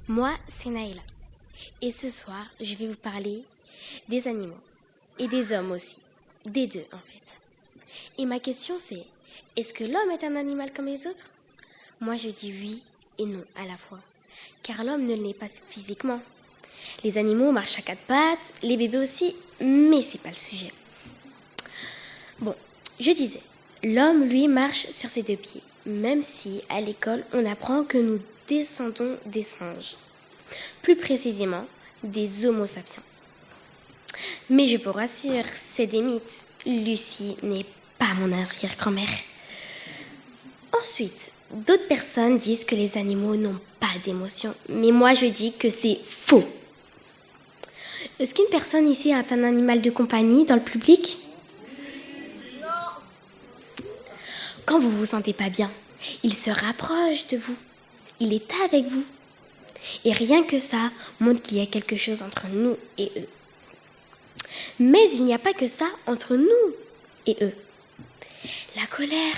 Moi, c'est Naïla. Et ce soir, je vais vous parler des animaux. Et des hommes aussi. Des deux, en fait. Et ma question, c'est, est-ce que l'homme est un animal comme les autres? Moi, je dis oui et non à la fois. Car l'homme ne l'est pas physiquement. Les animaux marchent à quatre pattes, les bébés aussi, mais c'est pas le sujet. Bon, je disais, l'homme, lui, marche sur ses deux pieds, même si, à l'école, on apprend que nous descendons des singes. Plus précisément, des homo sapiens. Mais je vous rassure, c'est des mythes. Lucie n'est pas mon arrière-grand-mère. Ensuite, d'autres personnes disent que les animaux n'ont pas d'émotion, mais moi je dis que c'est faux. Est-ce qu'une personne ici est un animal de compagnie dans le public? Quand vous vous sentez pas bien, il se rapproche de vous. Il est avec vous. Et rien que ça montre qu'il y a quelque chose entre nous et eux. Mais il n'y a pas que ça entre nous et eux. La colère,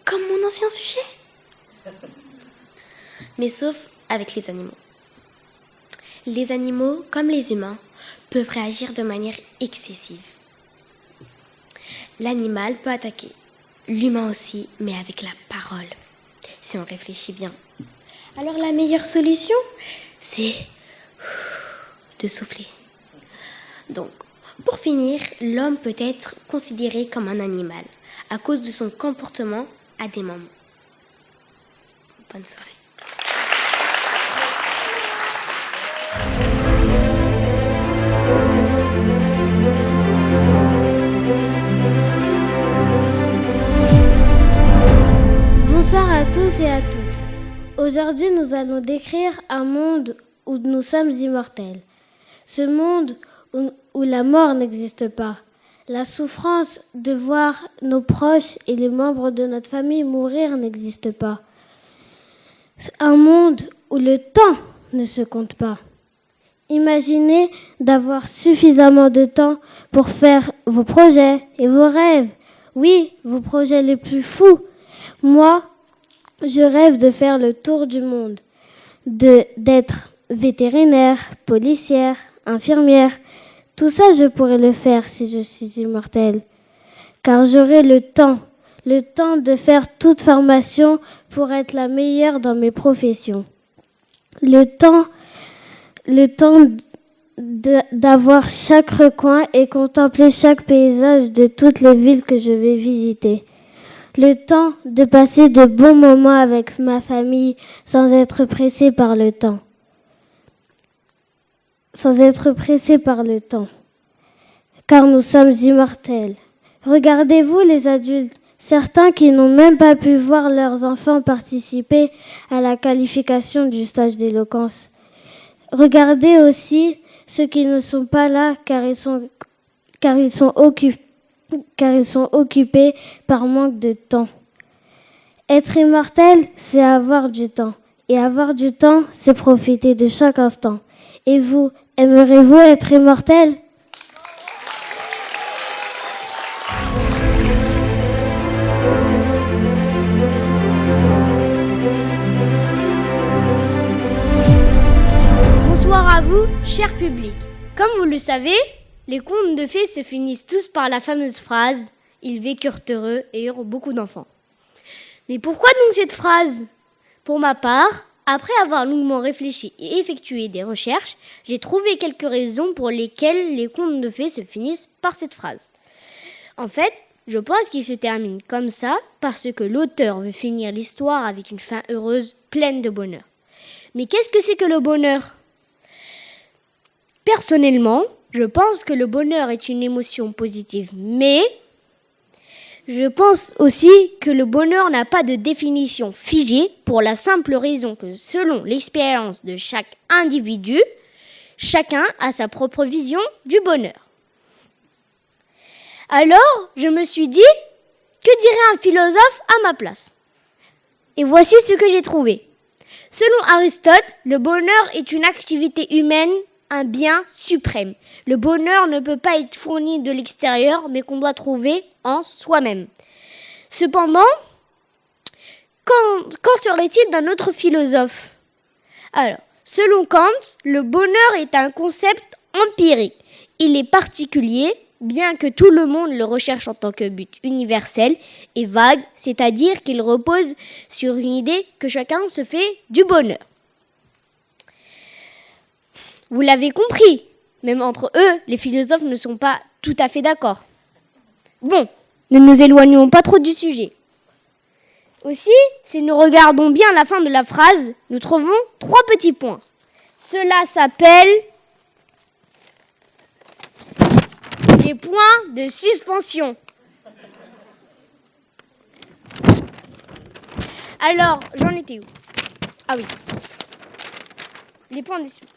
comme mon ancien sujet. Mais sauf avec les animaux. Les animaux, comme les humains, peuvent réagir de manière excessive. L'animal peut attaquer, l'humain aussi, mais avec la parole, si on réfléchit bien. Alors la meilleure solution, c'est de souffler. Donc, pour finir, l'homme peut être considéré comme un animal à cause de son comportement à des moments. Bonne soirée. Bonsoir à tous et à toutes. Aujourd'hui, nous allons décrire un monde où nous sommes immortels. Ce monde où la mort n'existe pas. La souffrance de voir nos proches et les membres de notre famille mourir n'existe pas. Un monde où le temps ne se compte pas. Imaginez d'avoir suffisamment de temps pour faire vos projets et vos rêves. Oui, vos projets les plus fous. Moi, je rêve de faire le tour du monde, d'être vétérinaire, policière, infirmière. Tout ça, je pourrais le faire si je suis immortelle. Car j'aurai le temps de faire toute formation pour être la meilleure dans mes professions. Le temps d'avoir chaque recoin et contempler chaque paysage de toutes les villes que je vais visiter. Le temps de passer de bons moments avec ma famille sans être pressé par le temps. Car nous sommes immortels. Regardez-vous les adultes, certains qui n'ont même pas pu voir leurs enfants participer à la qualification du stage d'éloquence. Regardez aussi ceux qui ne sont pas là car ils sont occupés par manque de temps. Être immortel, c'est avoir du temps. Et avoir du temps, c'est profiter de chaque instant. Et vous, aimerez-vous être immortel ? Bonsoir à vous, cher public. Comme vous le savez, les contes de fées se finissent tous par la fameuse phrase « Ils vécurent heureux et eurent beaucoup d'enfants ». Mais pourquoi donc cette phrase ? Pour ma part, après avoir longuement réfléchi et effectué des recherches, j'ai trouvé quelques raisons pour lesquelles les contes de fées se finissent par cette phrase. En fait, je pense qu'ils se terminent comme ça parce que l'auteur veut finir l'histoire avec une fin heureuse, pleine de bonheur. Mais qu'est-ce que c'est que le bonheur ? Personnellement, je pense que le bonheur est une émotion positive, mais je pense aussi que le bonheur n'a pas de définition figée pour la simple raison que selon l'expérience de chaque individu, chacun a sa propre vision du bonheur. Alors, je me suis dit, que dirait un philosophe à ma place ? Et voici ce que j'ai trouvé. Selon Aristote, le bonheur est une activité humaine, un bien suprême. Le bonheur ne peut pas être fourni de l'extérieur, mais qu'on doit trouver en soi-même. Cependant, qu'en serait-il d'un autre philosophe ? Alors, Selon Kant, le bonheur est un concept empirique. Il est particulier, bien que tout le monde le recherche en tant que but universel, et vague, c'est-à-dire qu'il repose sur une idée que chacun se fait du bonheur. Vous l'avez compris, même entre eux, les philosophes ne sont pas tout à fait d'accord. Bon, ne nous éloignons pas trop du sujet. Aussi, si nous regardons bien la fin de la phrase, nous trouvons 3 petits points. Cela s'appelle des points de suspension. Alors, j'en étais où? Ah oui. Les points de suspension.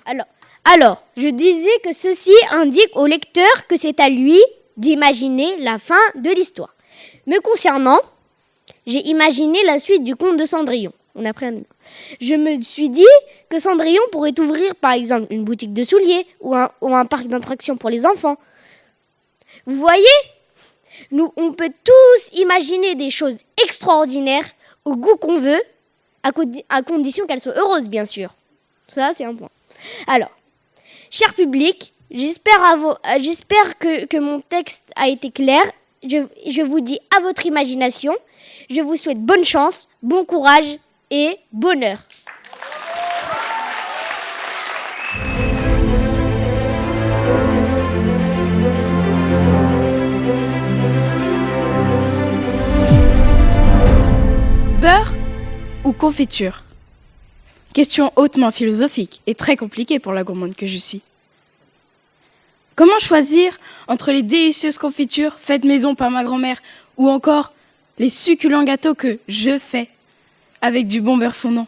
Alors, je disais que ceci indique au lecteur que c'est à lui d'imaginer la fin de l'histoire. Me concernant, j'ai imaginé la suite du conte de Cendrillon. Je me suis dit que Cendrillon pourrait ouvrir par exemple une boutique de souliers ou un parc d'attractions pour les enfants. Vous voyez, on peut tous imaginer des choses extraordinaires au goût qu'on veut, à condition qu'elles soient heureuses, bien sûr. Ça, c'est un point. Alors, cher public, j'espère que mon texte a été clair. Je vous dis à votre imagination. Je vous souhaite bonne chance, bon courage et bonheur. Beurre ou confiture? Question hautement philosophique et très compliquée pour la gourmande que je suis. Comment choisir entre les délicieuses confitures faites maison par ma grand-mère ou encore les succulents gâteaux que je fais avec du bon beurre fondant?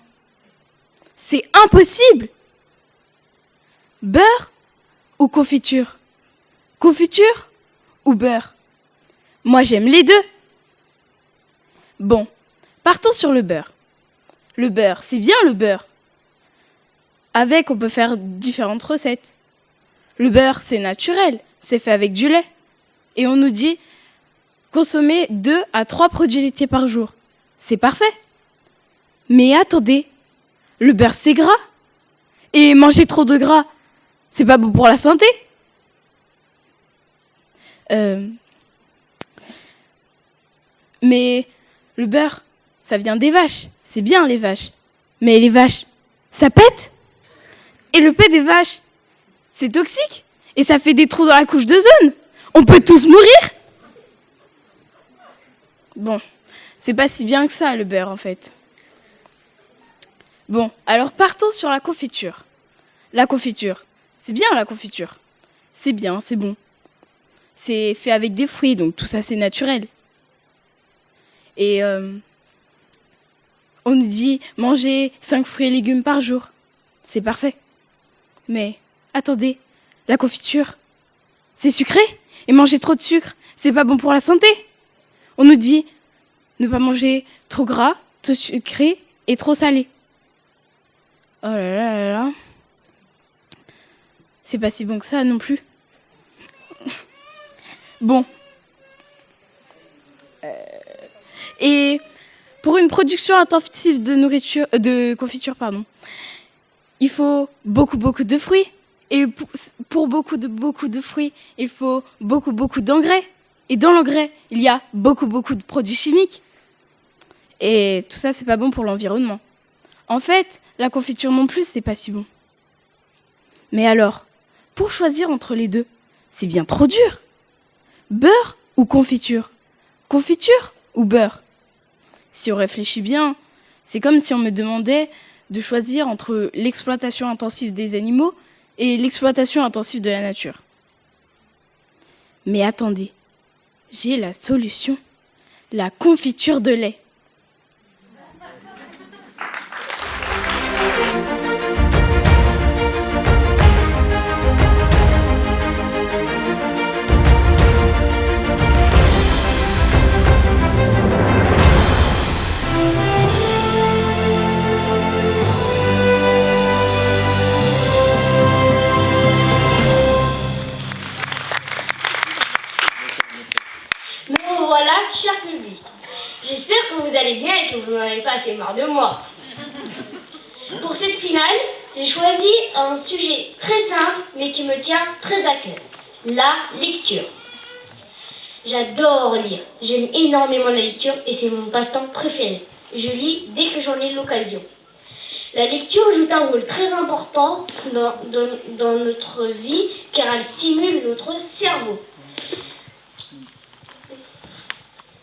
C'est impossible! Beurre ou confiture? Confiture ou beurre? Moi, j'aime les deux. Bon, partons sur le beurre. Le beurre, c'est bien le beurre. Avec, on peut faire différentes recettes. Le beurre, c'est naturel, c'est fait avec du lait. Et on nous dit consommer 2 à 3 produits laitiers par jour. C'est parfait. Mais attendez, le beurre, c'est gras. Et manger trop de gras, c'est pas bon pour la santé. Mais le beurre, ça vient des vaches. C'est bien les vaches. Mais les vaches, ça pète. Et le pet des vaches, c'est toxique. Et ça fait des trous dans la couche d'ozone. On peut tous mourir. Bon, c'est pas si bien que ça, le beurre, en fait. Bon, alors partons sur la confiture. La confiture, c'est bien la confiture. C'est bien, c'est bon. C'est fait avec des fruits, donc tout ça, c'est naturel. Et on nous dit manger 5 fruits et légumes par jour. C'est parfait. Mais attendez, la confiture, c'est sucré. Et manger trop de sucre, c'est pas bon pour la santé. On nous dit ne pas manger trop gras, trop sucré et trop salé. Oh là là là là. C'est pas si bon que ça non plus. Bon. Et pour une production intensive de confiture, il faut beaucoup de fruits. Et pour beaucoup de fruits, il faut beaucoup d'engrais. Et dans l'engrais, il y a beaucoup de produits chimiques. Et tout ça, c'est pas bon pour l'environnement. En fait, la confiture non plus, c'est pas si bon. Mais alors, pour choisir entre les deux, c'est bien trop dur. Beurre ou confiture? Confiture ou beurre? Si on réfléchit bien, c'est comme si on me demandait de choisir entre l'exploitation intensive des animaux et l'exploitation intensive de la nature. Mais attendez, j'ai la solution. La confiture de lait. Nous voilà, cher public. J'espère que vous allez bien et que vous n'en avez pas assez marre de moi. Pour cette finale, J'ai choisi un sujet très simple mais qui me tient très à cœur, la lecture. J'adore lire, j'aime énormément la lecture et c'est mon passe-temps préféré. Je lis dès que j'en ai l'occasion. La lecture joue un rôle très important dans notre vie car elle stimule notre cerveau.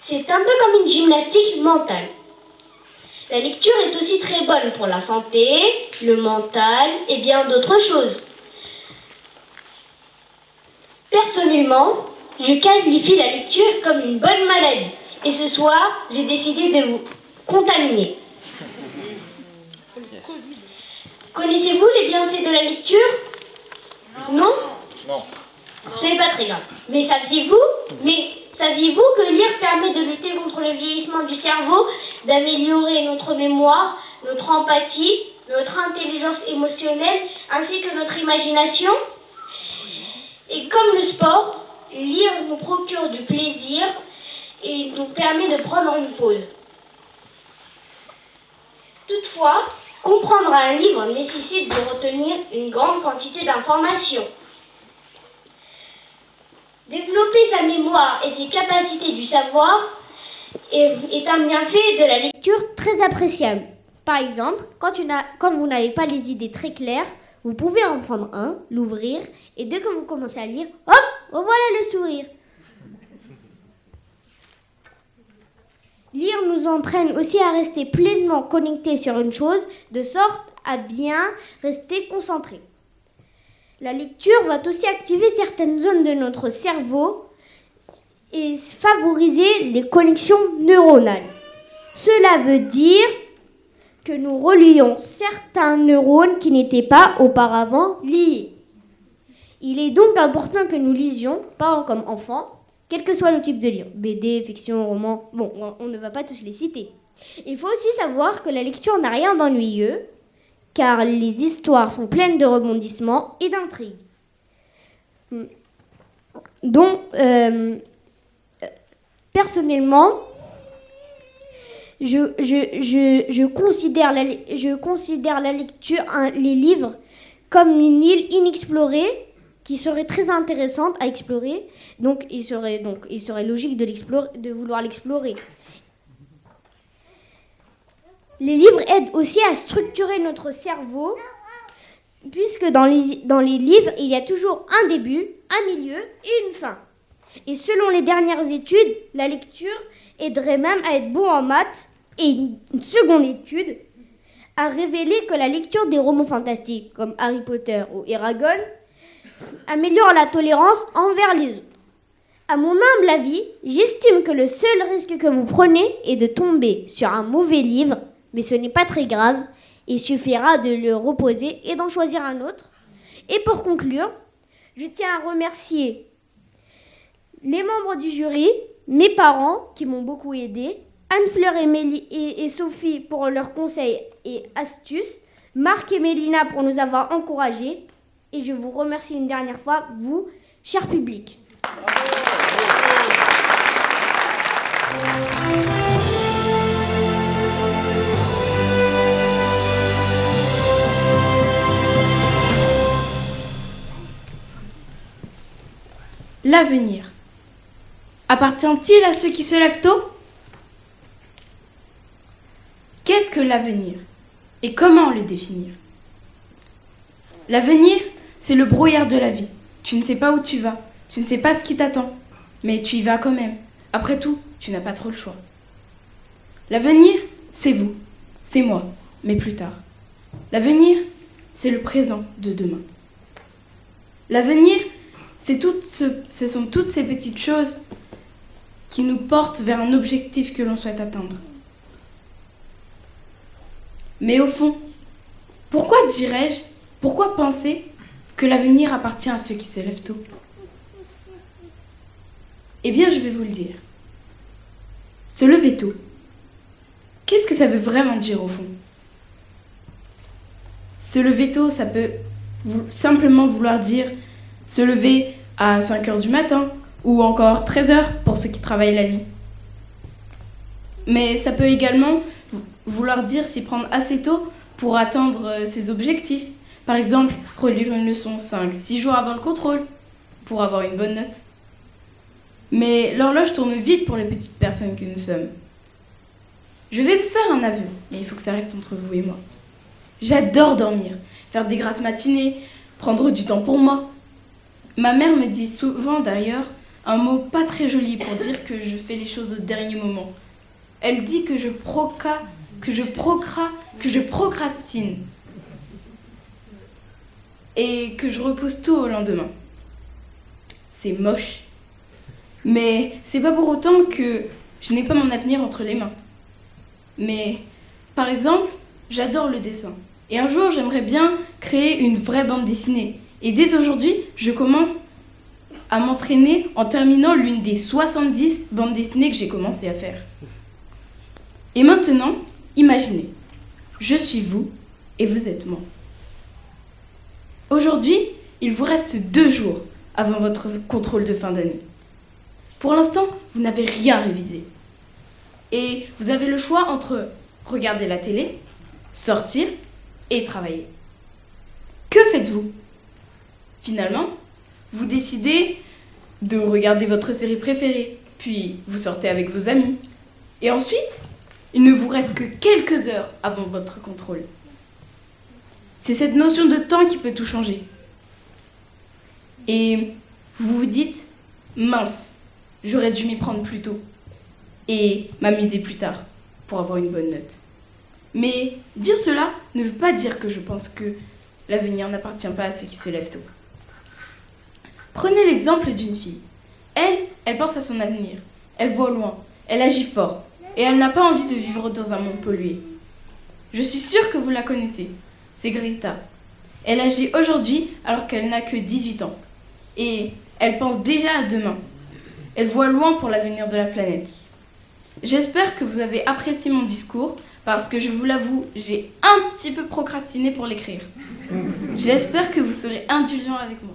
C'est un peu comme une gymnastique mentale. La lecture est aussi très bonne pour la santé, le mental et bien d'autres choses. Personnellement, je qualifie la lecture comme une bonne maladie. Et ce soir, j'ai décidé de vous contaminer. Connaissez-vous les bienfaits de la lecture? Non? Non. Ce n'est pas très grave. Mais saviez-vous que lire permet de lutter contre le vieillissement du cerveau, d'améliorer notre mémoire, notre empathie, notre intelligence émotionnelle, ainsi que notre imagination? Et comme le sport, lire nous procure du plaisir et nous permet de prendre une pause. Toutefois, comprendre un livre nécessite de retenir une grande quantité d'informations. Développer sa mémoire et ses capacités du savoir est un bienfait de la lecture très appréciable. Par exemple, quand vous n'avez pas les idées très claires, vous pouvez en prendre un, l'ouvrir, et dès que vous commencez à lire, hop, revoilà le sourire. Lire nous entraîne aussi à rester pleinement connectés sur une chose, de sorte à bien rester concentrés. La lecture va aussi activer certaines zones de notre cerveau et favoriser les connexions neuronales. Cela veut dire que nous relions certains neurones qui n'étaient pas auparavant liés. Il est donc important que nous lisions, pas comme enfants, quel que soit le type de livre, BD, fiction, roman, bon, on ne va pas tous les citer. Il faut aussi savoir que la lecture n'a rien d'ennuyeux, car les histoires sont pleines de rebondissements et d'intrigues. Donc, personnellement, je considère la lecture, les livres, comme une île inexplorée qui serait très intéressante à explorer. Donc, il serait logique de vouloir l'explorer. Les livres aident aussi à structurer notre cerveau, puisque dans les livres, il y a toujours un début, un milieu et une fin. Et selon les dernières études, la lecture aiderait même à être bon en maths. Et une seconde étude a révélé que la lecture des romans fantastiques, comme Harry Potter ou Eragon, améliore la tolérance envers les autres. À mon humble avis, j'estime que le seul risque que vous prenez est de tomber sur un mauvais livre, mais ce n'est pas très grave, il suffira de le reposer et d'en choisir un autre. Et pour conclure, je tiens à remercier les membres du jury, mes parents qui m'ont beaucoup aidé, Anne-Fleur et Sophie pour leurs conseils et astuces, Marc et Mélina pour nous avoir encouragés, et je vous remercie une dernière fois, vous, cher public. L'avenir. Appartient-il à ceux qui se lèvent tôt? Qu'est-ce que l'avenir? Et comment le définir? L'avenir, c'est le brouillard de la vie. Tu ne sais pas où tu vas, tu ne sais pas ce qui t'attend, mais tu y vas quand même. Après tout, tu n'as pas trop le choix. L'avenir, c'est vous, c'est moi, mais plus tard. L'avenir, c'est le présent de demain. L'avenir, ce sont toutes ces petites choses qui nous portent vers un objectif que l'on souhaite atteindre. Mais au fond, pourquoi penser que l'avenir appartient à ceux qui se lèvent tôt? Eh bien, je vais vous le dire. Se lever tôt, qu'est-ce que ça veut vraiment dire au fond? Se lever tôt, ça peut simplement vouloir dire se lever à 5h du matin ou encore 13h pour ceux qui travaillent la nuit. Mais ça peut également vouloir dire s'y prendre assez tôt pour atteindre ses objectifs, Par exemple, relire une leçon 5-6 jours avant le contrôle pour avoir une bonne note. Mais l'horloge tourne vite pour les petites personnes que nous sommes. Je vais vous faire un aveu, mais il faut que ça reste entre vous et moi. J'adore dormir, faire des grasses matinées, prendre du temps pour moi. Ma mère me dit souvent d'ailleurs un mot pas très joli pour dire que je fais les choses au dernier moment. Elle dit que je procrastine et que je repousse tout au lendemain. C'est moche. Mais c'est pas pour autant que je n'ai pas mon avenir entre les mains. Mais, par exemple, j'adore le dessin. Et un jour, j'aimerais bien créer une vraie bande dessinée. Et dès aujourd'hui, je commence à m'entraîner en terminant l'une des 70 bandes dessinées que j'ai commencé à faire. Et maintenant, imaginez, je suis vous et vous êtes moi. Aujourd'hui, il vous reste 2 jours avant votre contrôle de fin d'année. Pour l'instant, vous n'avez rien révisé. Et vous avez le choix entre regarder la télé, sortir et travailler. Que faites-vous ? Finalement, vous décidez de regarder votre série préférée, puis vous sortez avec vos amis. Et ensuite, il ne vous reste que quelques heures avant votre contrôle. C'est cette notion de temps qui peut tout changer. Et vous vous dites, mince, j'aurais dû m'y prendre plus tôt et m'amuser plus tard pour avoir une bonne note. Mais dire cela ne veut pas dire que je pense que l'avenir n'appartient pas à ceux qui se lèvent tôt. Prenez l'exemple d'une fille. Elle pense à son avenir. Elle voit loin. Elle agit fort. Et elle n'a pas envie de vivre dans un monde pollué. Je suis sûre que vous la connaissez. C'est Greta. Elle agit aujourd'hui alors qu'elle n'a que 18 ans. Et elle pense déjà à demain. Elle voit loin pour l'avenir de la planète. J'espère que vous avez apprécié mon discours parce que je vous l'avoue, j'ai un petit peu procrastiné pour l'écrire. J'espère que vous serez indulgents avec moi.